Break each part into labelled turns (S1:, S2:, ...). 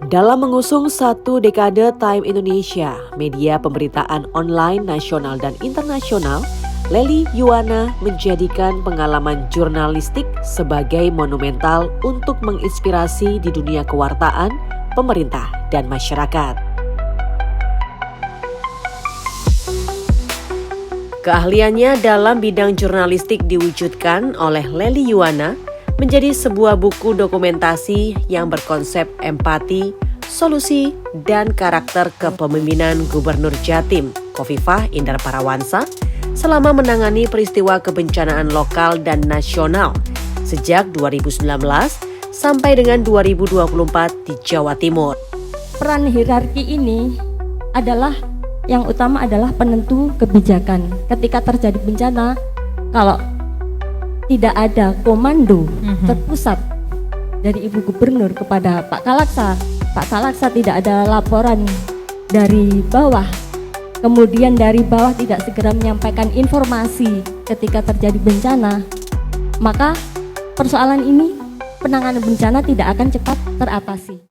S1: Dalam mengusung satu dekade Time Indonesia, media pemberitaan online nasional dan internasional, Lely Yuwana menjadikan pengalaman jurnalistik sebagai monumental untuk menginspirasi di dunia kewartaan, pemerintah, dan masyarakat. Keahliannya dalam bidang jurnalistik diwujudkan oleh Lely Yuwana menjadi sebuah buku dokumentasi yang berkonsep empati, solusi, dan karakter kepemimpinan Gubernur Jatim, Khofifah Indar Parawansa, selama menangani peristiwa kebencanaan lokal dan nasional sejak 2019 sampai dengan 2024 di Jawa Timur.
S2: Peran hierarki ini adalah yang utama adalah penentu kebijakan. Ketika terjadi bencana, kalau tidak ada komando terpusat dari Ibu Gubernur kepada Pak Kalaksa tidak ada laporan dari bawah, kemudian dari bawah tidak segera menyampaikan informasi ketika terjadi bencana, maka persoalan ini, penanganan bencana tidak akan cepat teratasi.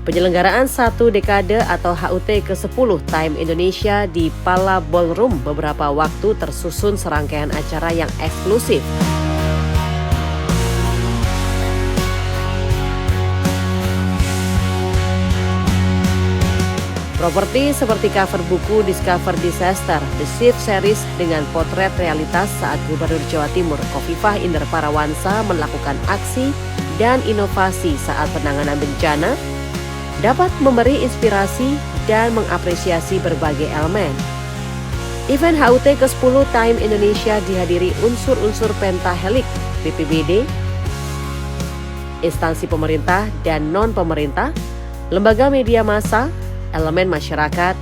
S1: Penyelenggaraan satu dekade atau HUT ke-10 Time Indonesia di Pala Ballroom beberapa waktu tersusun serangkaian acara yang eksklusif. Properti seperti cover buku Discover Disaster, The Shift Series dengan potret realitas saat Gubernur Jawa Timur Khofifah Indar Parawansa melakukan aksi dan inovasi saat penanganan bencana, dapat memberi inspirasi dan mengapresiasi berbagai elemen. Event HUT ke-10 Time Indonesia dihadiri unsur-unsur pentahelik BPBD, instansi pemerintah dan non-pemerintah, lembaga media massa, elemen masyarakat,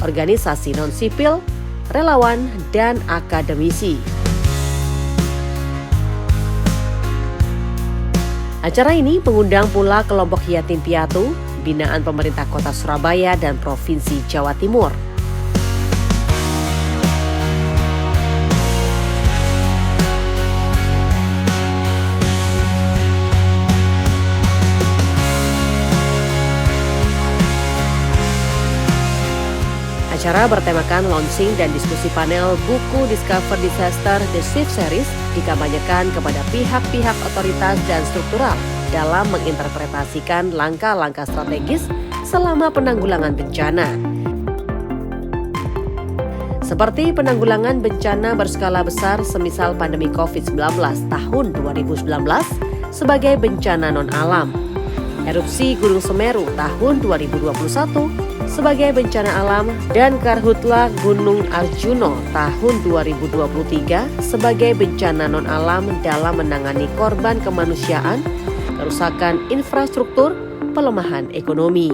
S1: organisasi non-sipil, relawan, dan akademisi. Acara ini mengundang pula kelompok yatim piatu, binaan pemerintah Kota Surabaya dan Provinsi Jawa Timur. Acara bertemakan launching dan diskusi panel buku Discover Disaster The Shift Series dikampanyekan kepada pihak-pihak otoritas dan struktural dalam menginterpretasikan langkah-langkah strategis selama penanggulangan bencana. Seperti penanggulangan bencana berskala besar semisal pandemi COVID-19 tahun 2019 sebagai bencana non-alam, erupsi Gunung Semeru tahun 2021 sebagai bencana alam, dan Karhutla Gunung Arjuno tahun 2023 sebagai bencana non-alam dalam menangani korban kemanusiaan, kerusakan infrastruktur, pelemahan ekonomi.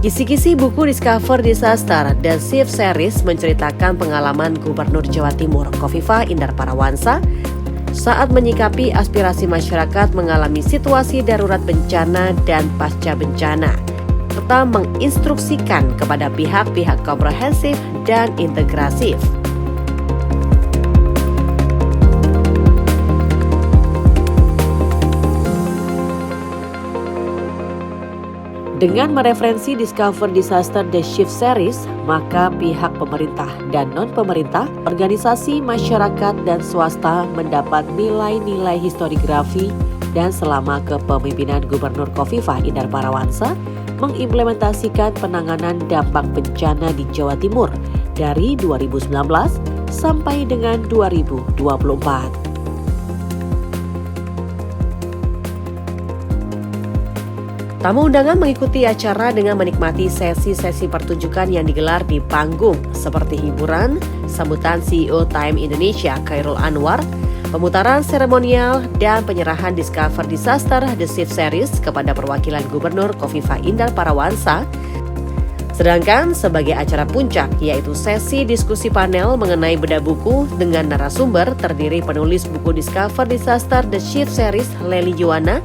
S1: Kisi-kisi buku Discover Disaster dan Shift Series menceritakan pengalaman Gubernur Jawa Timur Khofifah Indar Parawansa saat menyikapi aspirasi masyarakat mengalami situasi darurat bencana dan pasca bencana, serta menginstruksikan kepada pihak-pihak komprehensif dan integrasif. Dengan mereferensi Discover Disaster The Shift Series, maka pihak pemerintah dan non-pemerintah, organisasi masyarakat dan swasta mendapat nilai-nilai historiografi dan selama kepemimpinan Gubernur Khofifah Indar Parawansa mengimplementasikan penanganan dampak bencana di Jawa Timur dari 2019 sampai dengan 2024. Tamu undangan mengikuti acara dengan menikmati sesi-sesi pertunjukan yang digelar di panggung seperti hiburan, sambutan CEO Time Indonesia Khairul Anwar, pemutaran seremonial, dan penyerahan Discover Disaster The Shift Series kepada perwakilan Gubernur Khofifah Indar Parawansa. Sedangkan sebagai acara puncak yaitu sesi diskusi panel mengenai bedah buku dengan narasumber terdiri penulis buku Discover Disaster The Shift Series Lely Yuwana,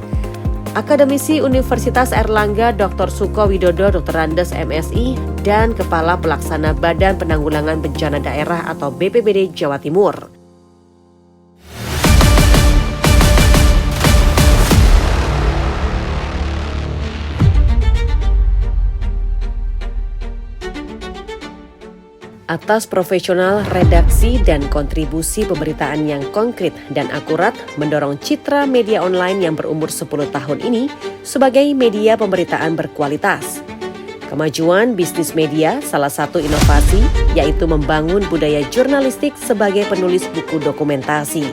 S1: Akademisi Universitas Airlangga Dr. Suko Widodo Dr. Andes MSI, dan Kepala Pelaksana Badan Penanggulangan Bencana Daerah atau BPBD Jawa Timur. Atas profesional redaksi dan kontribusi pemberitaan yang konkret dan akurat mendorong citra media online yang berumur 10 tahun ini sebagai media pemberitaan berkualitas. Kemajuan bisnis media salah satu inovasi yaitu membangun budaya jurnalistik sebagai penulis buku dokumentasi.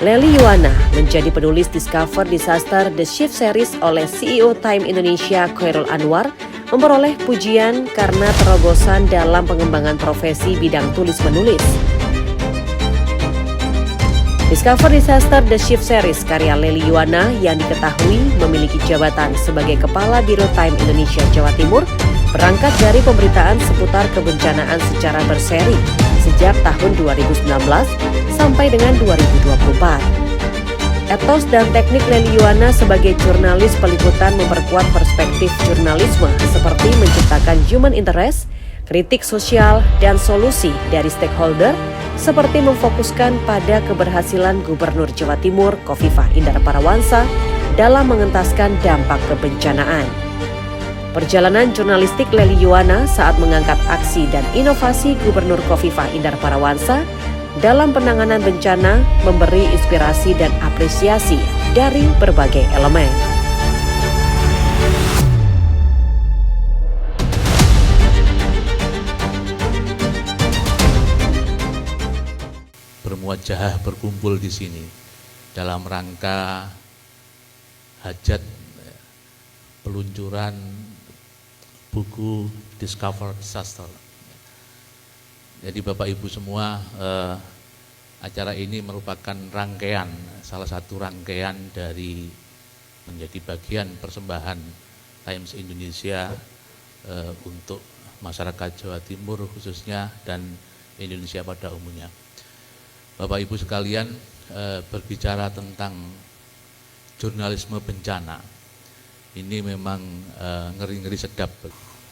S1: Lely Yuwana menjadi penulis Discover Disaster The Shift Series oleh CEO Time Indonesia Khairul Anwar memperoleh pujian karena terobosan dalam pengembangan profesi bidang tulis-menulis. Discover Disaster The Shift Series karya Lely Yuwana yang diketahui memiliki jabatan sebagai Kepala Biro Time Indonesia Jawa Timur berangkat dari pemberitaan seputar kebencanaan secara berseri sejak tahun 2019 sampai dengan 2024. Etos dan teknik Lely Yuwana sebagai jurnalis peliputan memperkuat perspektif jurnalisme seperti menciptakan human interest, kritik sosial, dan solusi dari stakeholder seperti memfokuskan pada keberhasilan Gubernur Jawa Timur Khofifah Indar Parawansa dalam mengentaskan dampak kebencanaan. Perjalanan jurnalistik Lely Yuwana saat mengangkat aksi dan inovasi Gubernur Khofifah Indar Parawansa dalam penanganan bencana memberi inspirasi dan apresiasi dari berbagai elemen.
S3: Bermuajah berkumpul di sini dalam rangka hajat peluncuran buku Discover Disaster. Jadi Bapak Ibu semua, acara ini merupakan rangkaian, salah satu rangkaian dari menjadi bagian persembahan Times Indonesia untuk masyarakat Jawa Timur khususnya dan Indonesia pada umumnya. Bapak Ibu sekalian, berbicara tentang jurnalisme bencana, ini memang ngeri-ngeri sedap.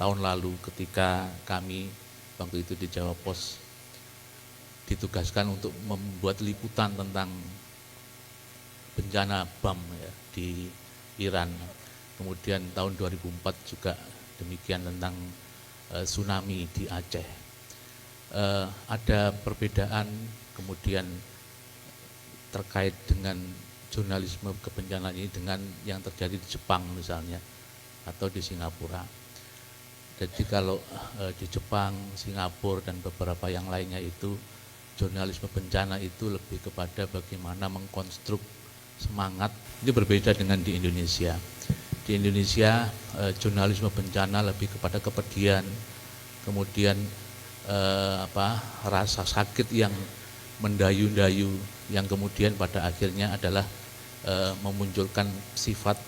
S3: Tahun lalu ketika kami waktu itu di Jawa Pos ditugaskan untuk membuat liputan tentang bencana BAM ya, di Iran. Kemudian tahun 2004 juga demikian tentang tsunami di Aceh. Ada perbedaan kemudian terkait dengan jurnalisme kebencanaan ini dengan yang terjadi di Jepang misalnya atau di Singapura. Jadi kalau di Jepang, Singapura, dan beberapa yang lainnya itu jurnalisme bencana itu lebih kepada bagaimana mengkonstruk semangat. Ini berbeda dengan di Indonesia. Di Indonesia jurnalisme bencana lebih kepada kepedihan, kemudian rasa sakit yang mendayu-dayu, yang kemudian pada akhirnya adalah memunculkan sifat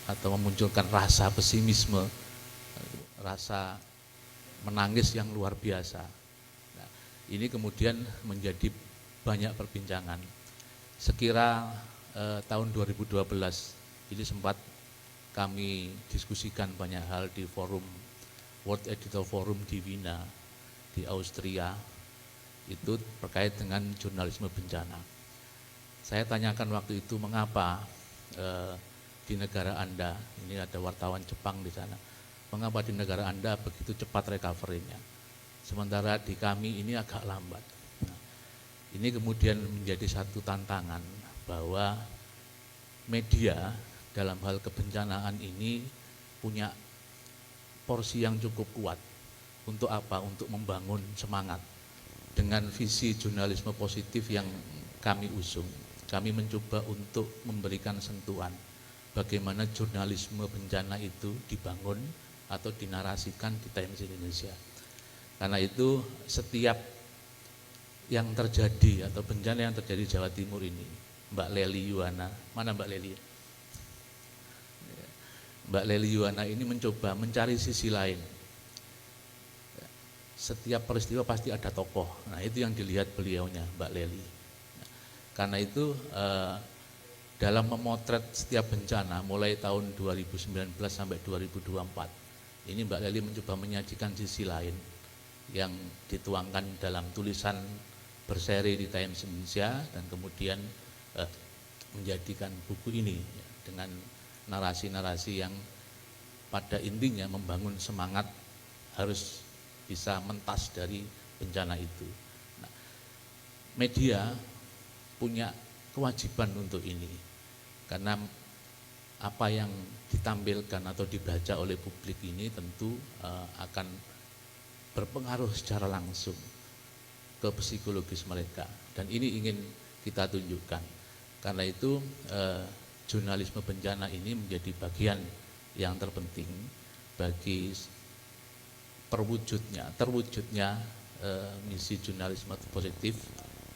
S3: atau memunculkan rasa pesimisme, rasa menangis yang luar biasa. Nah, ini kemudian menjadi banyak perbincangan. Sekira tahun 2012 ini sempat kami diskusikan banyak hal di forum World Editor Forum di Wina di Austria, itu terkait dengan jurnalisme bencana. Saya tanyakan waktu itu mengapa di negara Anda, ini ada wartawan Jepang di sana, mengapa di negara Anda begitu cepat recovery-nya, sementara di kami ini agak lambat. Nah, ini kemudian menjadi satu tantangan bahwa media dalam hal kebencanaan ini punya porsi yang cukup kuat. Untuk apa? Untuk membangun semangat. Dengan visi jurnalisme positif yang kami usung, kami mencoba untuk memberikan sentuhan bagaimana jurnalisme bencana itu dibangun atau dinarasikan di Times Indonesia. Karena itu setiap yang terjadi atau bencana yang terjadi di Jawa Timur ini, Mbak Lely Yuwana, mana Mbak Lely? Mbak Lely Yuwana ini mencoba mencari sisi lain. Setiap peristiwa pasti ada tokoh. Nah, itu yang dilihat beliaunya, Mbak Lely. Karena itu dalam memotret setiap bencana mulai tahun 2019 sampai 2024, ini Mbak Lely mencoba menyajikan sisi lain yang dituangkan dalam tulisan berseri di Times Indonesia dan kemudian menjadikan buku ini dengan narasi-narasi yang pada intinya membangun semangat harus bisa mentas dari bencana itu. Nah, media punya kewajiban untuk ini, karena apa yang ditampilkan atau dibaca oleh publik ini tentu akan berpengaruh secara langsung ke psikologis mereka, dan ini ingin kita tunjukkan. Karena itu jurnalisme bencana ini menjadi bagian yang terpenting bagi terwujudnya misi jurnalisme positif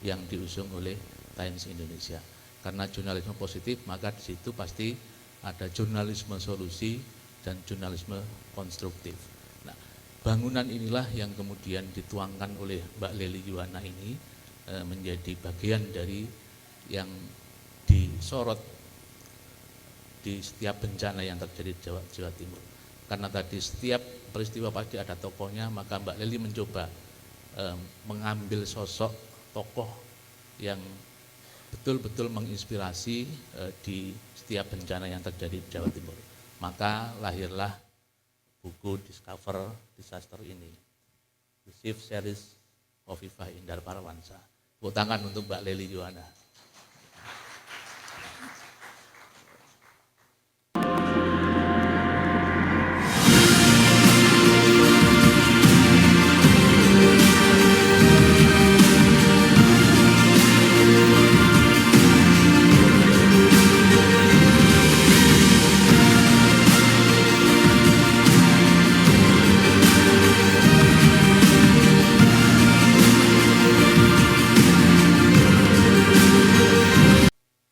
S3: yang diusung oleh Times Indonesia. Karena jurnalisme positif, maka di situ pasti ada jurnalisme solusi dan jurnalisme konstruktif. Nah, bangunan inilah yang kemudian dituangkan oleh Mbak Lely Yuwana ini menjadi bagian dari yang disorot di setiap bencana yang terjadi di Jawa Timur. Karena tadi setiap peristiwa pasti ada tokohnya, maka Mbak Lely mencoba mengambil sosok tokoh yang betul-betul menginspirasi di setiap bencana yang terjadi di Jawa Timur. Maka lahirlah buku Discover Disaster ini, The Shift Series Khofifah Indar Parawansa. Tepuk tangan untuk Mbak Lely Yuwana.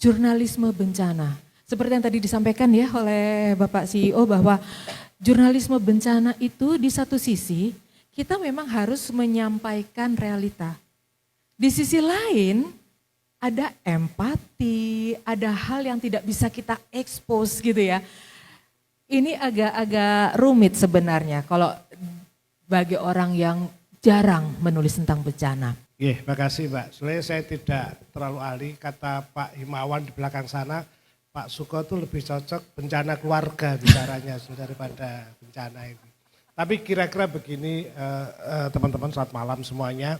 S4: Jurnalisme bencana. Seperti yang tadi disampaikan ya oleh Bapak CEO bahwa jurnalisme bencana itu di satu sisi kita memang harus menyampaikan realita. Di sisi lain ada empati, ada hal yang tidak bisa kita expose gitu ya. Ini agak-agak rumit sebenarnya kalau bagi orang yang jarang menulis tentang bencana.
S5: Terima kasih Mbak. Sebenarnya saya tidak terlalu ahli, kata Pak Himawan di belakang sana, Pak Suko itu lebih cocok bencana keluarga bicaranya daripada bencana ini. Tapi kira-kira begini teman-teman, selamat malam semuanya.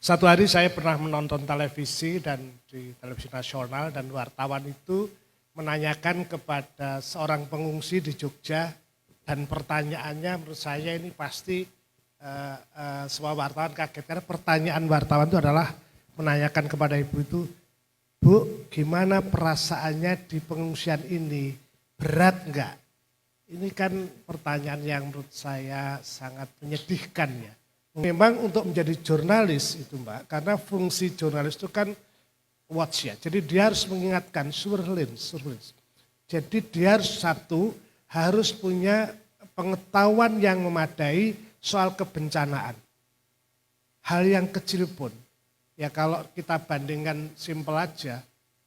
S5: Satu hari saya pernah menonton televisi dan di televisi nasional dan wartawan itu menanyakan kepada seorang pengungsi di Jogja dan pertanyaannya menurut saya ini pasti semua wartawan kaget karena pertanyaan wartawan itu adalah menanyakan kepada ibu itu, Bu, gimana perasaannya di pengungsian ini, berat enggak? Ini kan pertanyaan yang menurut saya sangat menyedihkan ya. Memang untuk menjadi jurnalis itu Mbak, karena fungsi jurnalis itu kan watch ya, jadi dia harus mengingatkan surveillance. Jadi dia harus punya pengetahuan yang memadai soal kebencanaan. Hal yang kecil pun, ya kalau kita bandingkan simpel aja,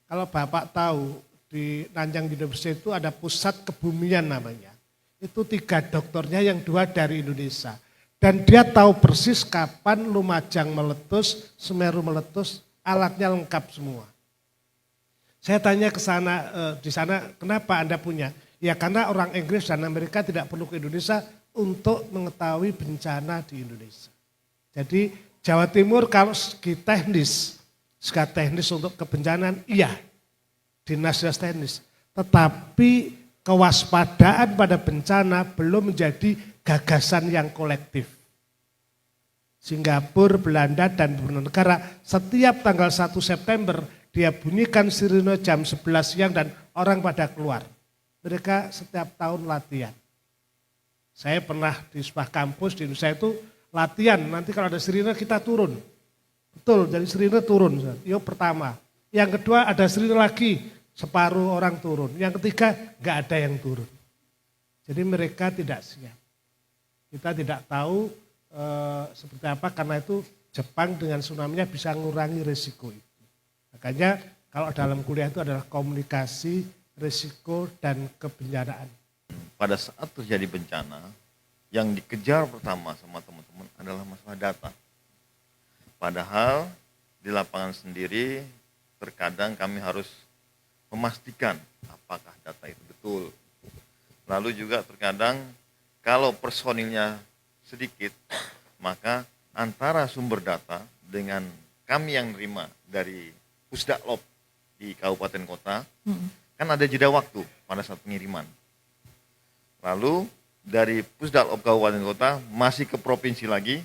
S5: kalau Bapak tahu di Nanyang University itu ada pusat kebumian namanya. Itu 3 dokternya yang 2 dari Indonesia. Dan dia tahu persis kapan Lumajang meletus, Semeru meletus, alatnya lengkap semua. Saya tanya ke sana, di sana kenapa Anda punya? Ya karena orang Inggris dan Amerika tidak perlu ke Indonesia untuk mengetahui bencana di Indonesia. Jadi Jawa Timur kalau segi teknis untuk kebencanaan, iya, dinas-dinas teknis. Tetapi kewaspadaan pada bencana belum menjadi gagasan yang kolektif. Singapura, Belanda, dan beberapa negara setiap tanggal 1 September dia bunyikan sirine jam 11 siang dan orang pada keluar. Mereka setiap tahun latihan. Saya pernah di sebuah kampus di Indonesia itu latihan, nanti kalau ada sirine kita turun. Betul, jadi sirine turun. Itu pertama. Yang kedua ada sirine lagi, separuh orang turun. Yang ketiga enggak ada yang turun. Jadi mereka tidak siap. Kita tidak tahu seperti apa, karena itu Jepang dengan tsunami-nya bisa mengurangi risiko itu. Makanya kalau dalam kuliah itu adalah komunikasi, risiko, dan kebencanaan.
S6: Pada saat terjadi bencana, yang dikejar pertama sama teman-teman adalah masalah data. Padahal di lapangan sendiri terkadang kami harus memastikan apakah data itu betul. Lalu juga terkadang kalau personilnya sedikit, maka antara sumber data dengan kami yang nerima dari Pusdaklop di kabupaten kota, kan ada jeda waktu pada saat pengiriman. Lalu dari Pusdaklop kabupaten kota masih ke provinsi lagi,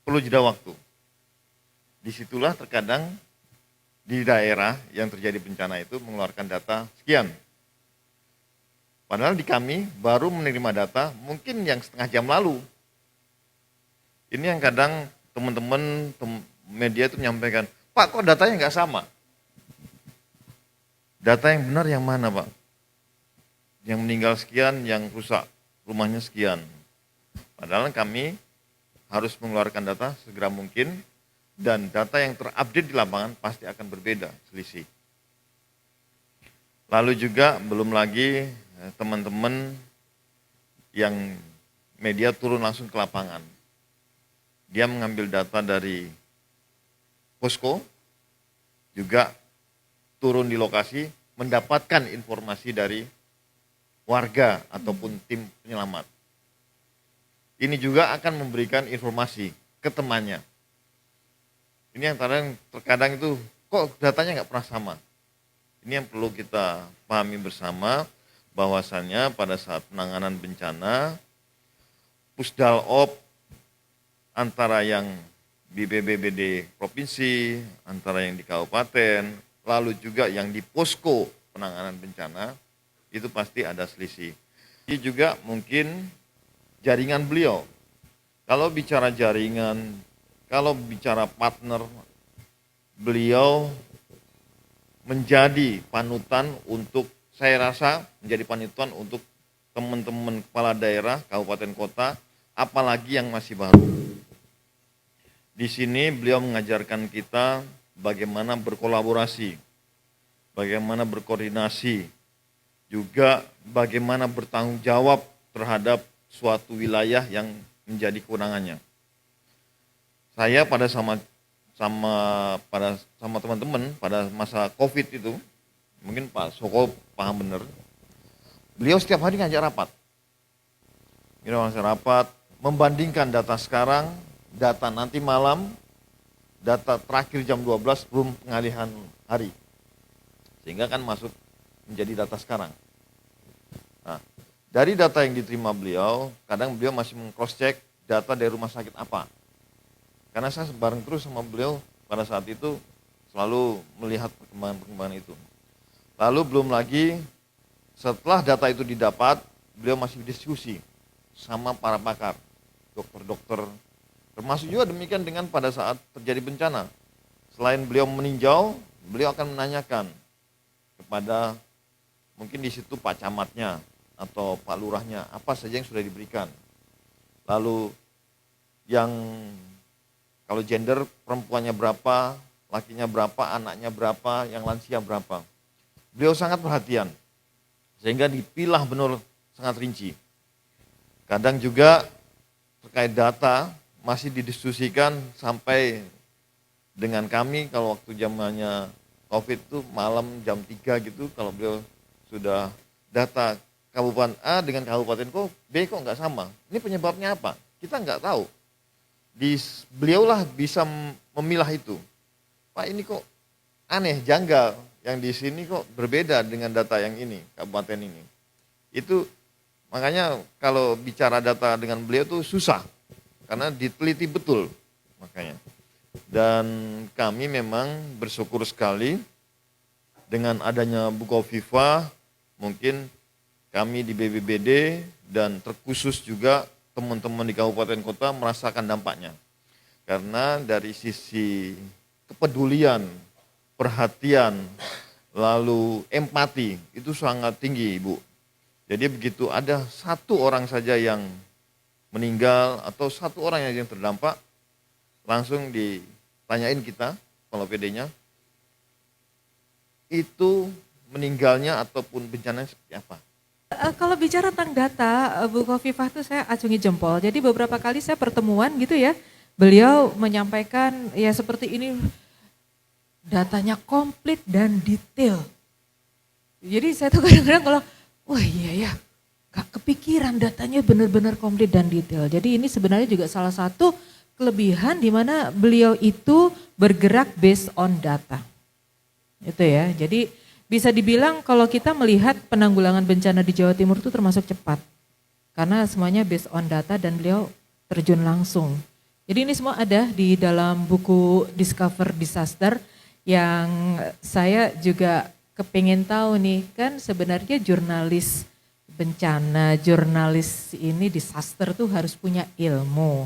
S6: perlu jeda waktu. Disitulah terkadang di daerah yang terjadi bencana itu mengeluarkan data sekian. Padahal di kami baru menerima data mungkin yang setengah jam lalu. Ini yang kadang teman-teman media itu menyampaikan, Pak, kok datanya nggak sama? Data yang benar yang mana, Pak? Yang meninggal sekian, yang rusak rumahnya sekian. Padahal kami harus mengeluarkan data segera mungkin, dan data yang terupdate di lapangan pasti akan berbeda, selisih. Lalu juga belum lagi teman-teman yang media turun langsung ke lapangan. Dia mengambil data dari posko, juga turun di lokasi, mendapatkan informasi dari warga ataupun tim penyelamat. Ini juga akan memberikan informasi ke temannya. Ini yang terkadang itu, kok datanya nggak pernah sama. Ini yang perlu kita pahami bersama, bahwasannya pada saat penanganan bencana, Pusdalop antara yang di BPBD provinsi, antara yang di kabupaten, lalu juga yang di posko penanganan bencana, itu pasti ada selisih. Ini juga mungkin jaringan beliau. Kalau bicara jaringan, kalau bicara partner, beliau menjadi panutan untuk, saya rasa menjadi panutan untuk teman-teman kepala daerah, kabupaten kota, apalagi yang masih baru. Di sini beliau mengajarkan kita bagaimana berkolaborasi, bagaimana berkoordinasi, juga bagaimana bertanggung jawab terhadap suatu wilayah yang menjadi kewenangannya. Saya sama teman-teman pada masa Covid itu, mungkin Pak Soko paham benar, beliau setiap hari ngajak rapat. Membandingkan data sekarang, data nanti malam, data terakhir jam 12 belum pengalihan hari. Sehingga kan masuk menjadi data sekarang. Nah, dari data yang diterima beliau, kadang beliau masih meng-cross check data dari rumah sakit apa. Karena saya bareng terus sama beliau pada saat itu, selalu melihat perkembangan-perkembangan itu. Lalu belum lagi setelah data itu didapat, beliau masih diskusi sama para pakar, dokter-dokter, termasuk juga demikian dengan pada saat terjadi bencana. Selain beliau meninjau, beliau akan menanyakan kepada mungkin di situ Pak Camatnya atau Pak Lurahnya, apa saja yang sudah diberikan. Lalu yang kalau gender perempuannya berapa, lakinya berapa, anaknya berapa, yang lansia berapa. Beliau sangat perhatian, sehingga dipilah benar sangat rinci. Kadang juga terkait data masih didiskusikan sampai dengan kami kalau waktu zamannya COVID itu malam jam 3 gitu, kalau beliau sudah data Kabupaten A dengan Kabupaten B kok nggak sama. Ini penyebabnya apa? Kita nggak tahu. Beliaulah bisa memilah itu. Pak, ini kok aneh, janggal. Yang di sini kok berbeda dengan data yang ini, kabupaten ini. Itu makanya kalau bicara data dengan beliau tuh susah. Karena diteliti betul makanya. Dan kami memang bersyukur sekali dengan adanya Bukoviva, mungkin kami di BPBD dan terkhusus juga teman-teman di kabupaten kota merasakan dampaknya. Karena dari sisi kepedulian, perhatian, lalu empati itu sangat tinggi, Ibu. Jadi begitu ada satu orang saja yang meninggal atau satu orang yang terdampak, langsung ditanyain kita, kalau PD-nya, itu meninggalnya ataupun bencananya seperti apa?
S4: Kalau bicara tentang data, Bu Khofifah itu saya acungi jempol. Jadi beberapa kali saya pertemuan gitu ya, beliau menyampaikan ya seperti ini, datanya komplit dan detail. Jadi saya tuh kadang-kadang kalau, wah iya ya, gak kepikiran datanya benar-benar komplit dan detail. Jadi ini sebenarnya juga salah satu kelebihan di mana beliau itu bergerak based on data. Itu ya, jadi bisa dibilang kalau kita melihat penanggulangan bencana di Jawa Timur itu termasuk cepat. Karena semuanya based on data dan beliau terjun langsung. Jadi ini semua ada di dalam buku Discover Disaster yang saya juga kepingin tahu nih, kan sebenarnya jurnalis bencana, jurnalis ini disaster tuh harus punya ilmu.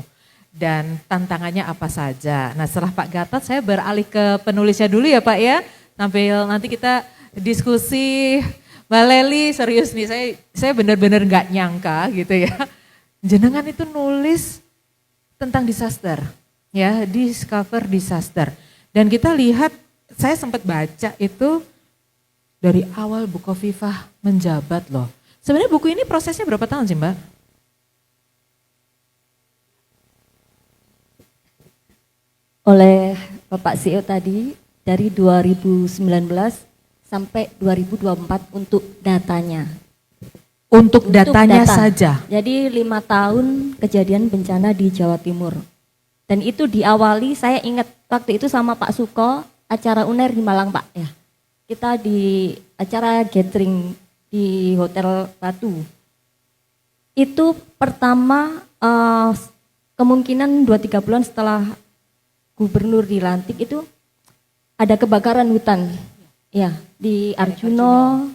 S4: Dan tantangannya apa saja. Nah setelah Pak Gatot saya beralih ke penulisnya dulu ya Pak ya. Sambil nanti kita diskusi. Mbak Leli serius nih, saya benar-benar gak nyangka gitu ya. Jenengan itu nulis tentang disaster. Ya, Discover Disaster. Dan kita lihat, saya sempat baca itu dari awal Bu Khofifah menjabat loh. Sebenarnya buku ini prosesnya berapa tahun sih Mbak?
S2: Oleh Bapak CEO tadi dari 2019 sampai 2024 untuk datanya.
S4: Untuk datanya
S2: data
S4: saja?
S2: Jadi 5 tahun kejadian bencana di Jawa Timur. Dan itu diawali, saya ingat waktu itu sama Pak Suko, acara UNER di Malang Pak ya. Kita di acara gathering di Hotel Batu. Itu pertama kemungkinan 2-3 bulan setelah gubernur dilantik itu ada kebakaran hutan ya di Arjuno,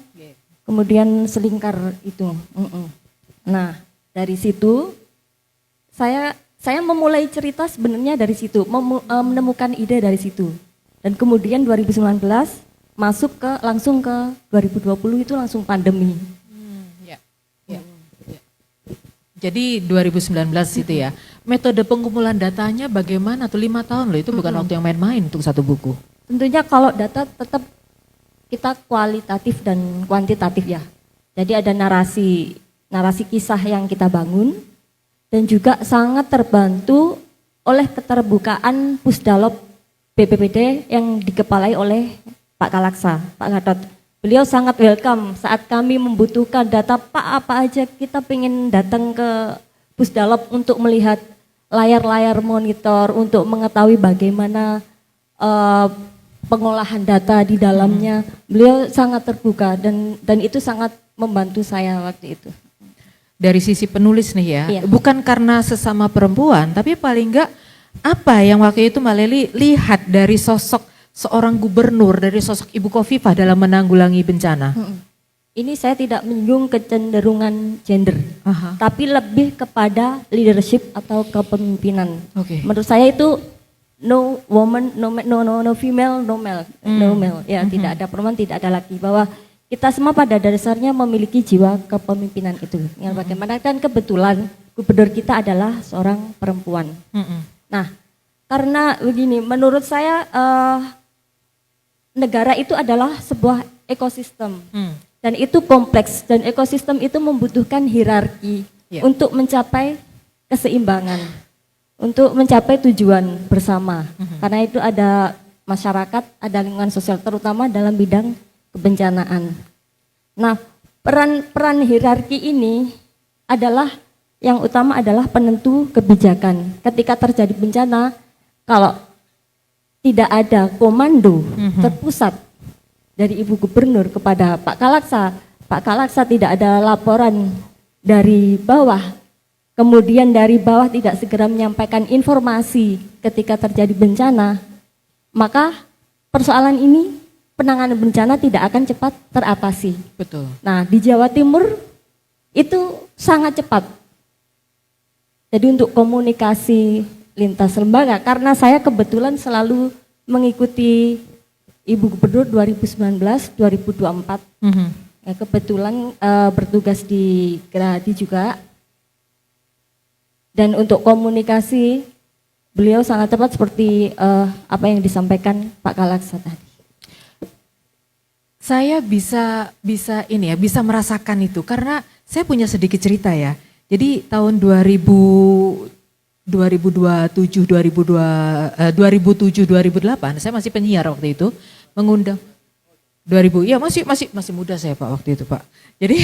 S2: kemudian Selingkar itu. Nah dari situ saya memulai cerita sebenarnya dari situ, menemukan ide dari situ, dan kemudian 2019 masuk langsung ke 2020 itu langsung pandemi.
S4: Jadi 2019 itu ya, metode pengumpulan datanya bagaimana tuh 5 tahun loh, itu bukan waktu yang main-main untuk satu buku.
S2: Tentunya kalau data tetap kita kualitatif dan kuantitatif ya. Jadi ada narasi kisah yang kita bangun dan juga sangat terbantu oleh keterbukaan Pusdalop BPBD yang dikepalai oleh Pak Kalaksa, Pak Gatot. Beliau sangat welcome saat kami membutuhkan data, Pak apa aja kita pengen datang ke Pusdalop untuk melihat layar-layar monitor, untuk mengetahui bagaimana pengolahan data di dalamnya. Beliau sangat terbuka dan itu sangat membantu saya waktu itu.
S4: Dari sisi penulis nih ya,
S2: Iya.
S4: bukan karena sesama perempuan, tapi paling enggak apa yang waktu itu Mbak Leli lihat dari sosok seorang gubernur, dari sosok Ibu Khofifah dalam menanggulangi bencana?
S2: Ini saya tidak menyinggung kecenderungan gender,
S4: Aha.
S2: tapi lebih kepada leadership atau kepemimpinan.
S4: Oke.
S2: Menurut saya itu no woman, no female, no male, no male. Ya tidak ada perempuan, tidak ada laki. Bahwa kita semua pada dasarnya memiliki jiwa kepemimpinan itu. Yang bagaimana kan kebetulan gubernur kita adalah seorang perempuan. Nah, karena begini, menurut saya negara itu adalah sebuah ekosistem. Dan itu kompleks, dan ekosistem itu membutuhkan hierarki untuk mencapai keseimbangan, untuk mencapai tujuan bersama. Karena itu ada masyarakat, ada lingkungan sosial, terutama dalam bidang kebencanaan. Nah, peran hierarki ini adalah yang utama adalah penentu kebijakan. Ketika terjadi bencana, kalau tidak ada komando terpusat dari Ibu Gubernur kepada Pak Kalaksa tidak ada laporan dari bawah, kemudian dari bawah tidak segera menyampaikan informasi ketika terjadi bencana, maka persoalan ini, penanganan bencana tidak akan cepat teratasi.
S4: Betul.
S2: Nah, di Jawa Timur itu sangat cepat. Jadi untuk komunikasi lintas lembaga, karena saya kebetulan selalu mengikuti Ibu Gubernur 2019-2024. Ya, kebetulan bertugas di Gerahadi juga. Dan untuk komunikasi beliau sangat cepat seperti apa yang disampaikan Pak Kalaksa tadi.
S4: Saya bisa merasakan itu karena saya punya sedikit cerita ya. Jadi tahun 2007 2008 saya masih penyiar waktu itu, mengundang 2000, ya masih muda saya Pak waktu itu Pak. Jadi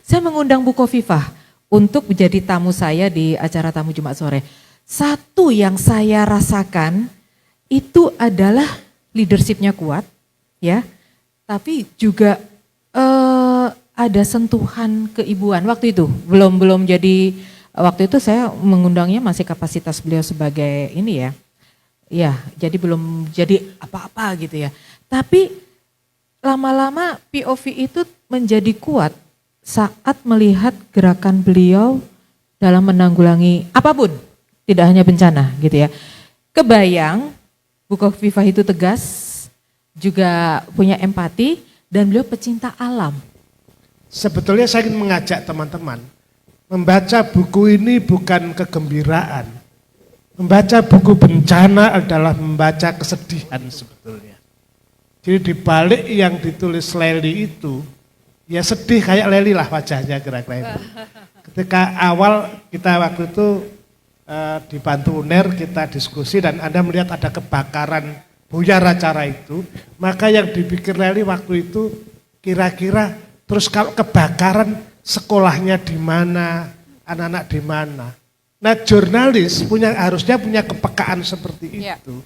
S4: saya mengundang Bu Khofifah untuk menjadi tamu saya di acara tamu Jumat sore. Satu yang saya rasakan itu adalah leadershipnya kuat ya, tapi juga ada sentuhan keibuan waktu itu. Belum jadi, waktu itu saya mengundangnya masih kapasitas beliau sebagai ini ya. Ya, jadi belum jadi apa-apa gitu ya. Tapi lama-lama POV itu menjadi kuat saat melihat gerakan beliau dalam menanggulangi apapun, tidak hanya bencana gitu ya. Kebayang Bu Khofifah itu tegas, juga punya empati, dan beliau pecinta alam.
S5: Sebetulnya saya ingin mengajak teman-teman, membaca buku ini bukan kegembiraan. Membaca buku bencana adalah membaca kesedihan sebetulnya. Jadi di balik yang ditulis Leli itu, ya sedih kayak Leli lah wajahnya kira-kira itu. Ketika awal kita waktu itu dibantu UNER, kita diskusi dan Anda melihat ada kebakaran buyar acara itu, maka yang dipikir Leli waktu itu kira-kira terus kalau kebakaran sekolahnya di mana, anak-anak di mana. Nah, jurnalis harusnya punya kepekaan seperti itu.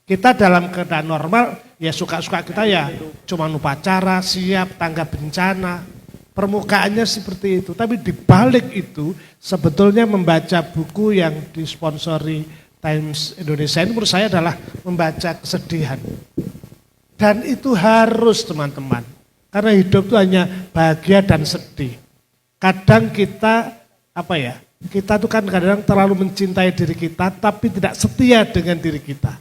S5: Kita dalam keadaan normal ya suka-suka kita ya cuma upacara, siap, tanggap bencana. Permukaannya seperti itu, tapi di balik itu sebetulnya membaca buku yang disponsori Times Indonesia ini menurut saya adalah membaca kesedihan. Dan itu harus teman-teman, karena hidup itu hanya bahagia dan sedih. Kadang kita kita tuh kan kadang terlalu mencintai diri kita tapi tidak setia dengan diri kita.